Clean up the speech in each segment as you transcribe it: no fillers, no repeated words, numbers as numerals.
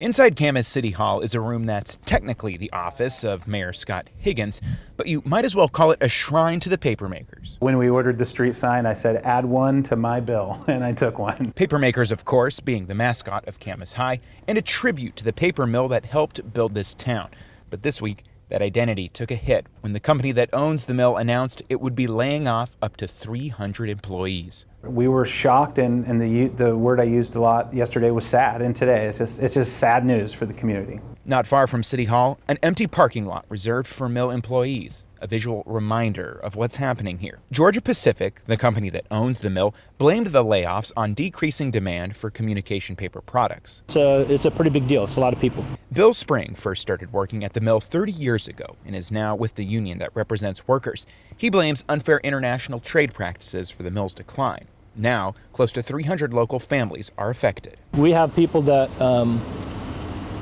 Inside Camas City Hall is a room that's technically the office of Mayor Scott Higgins, but you might as well call it a shrine to the papermakers. When we ordered the street sign, I said, add one to my bill, and I took one. Papermakers, of course, being the mascot of Camas High and a tribute to the paper mill that helped build this town. But this week, that identity took a hit when the company that owns the mill announced it would be laying off up to 300 employees. We were shocked, and the word I used a lot yesterday was sad, and today it's just sad news for the community. Not far from City Hall, an empty parking lot reserved for mill employees, a visual reminder of what's happening here. Georgia Pacific, the company that owns the mill, blamed the layoffs on decreasing demand for communication paper products. It's a pretty big deal. It's a lot of people. Bill Spring first started working at the mill 30 years ago and is now with the union that represents workers. He blames unfair international trade practices for the mill's decline. Now, close to 300 local families are affected. We have people that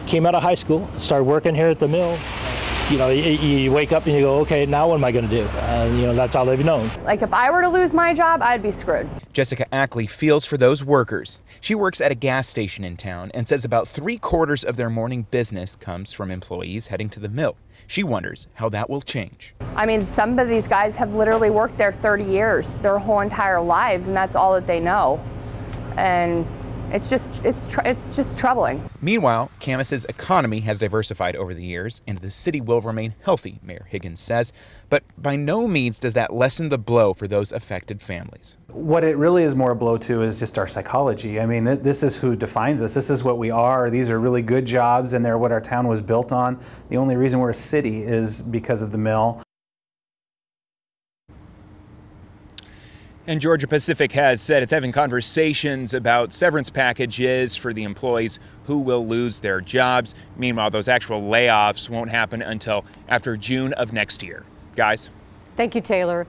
came out of high school, started working here at the mill. You know, you wake up and you go, okay, now what am I going to do? That's all they've known. Like, if I were to lose my job, I'd be screwed. Jessica Ackley feels for those workers. She works at a gas station in town and says about 3/4 of their morning business comes from employees heading to the mill. She wonders how that will change. I mean, some of these guys have literally worked there 30 years, their whole entire lives, and that's all that they know. And it's just troubling. Meanwhile, Camas's economy has diversified over the years, and the city will remain healthy, Mayor Higgins says. But by no means does that lessen the blow for those affected families. What it really is more a blow to is just our psychology. I mean, this is who defines us. This is what we are. These are really good jobs, and they're what our town was built on. The only reason we're a city is because of the mill. And Georgia Pacific has said it's having conversations about severance packages for the employees who will lose their jobs. Meanwhile, those actual layoffs won't happen until after June of next year. Guys? Thank you, Taylor.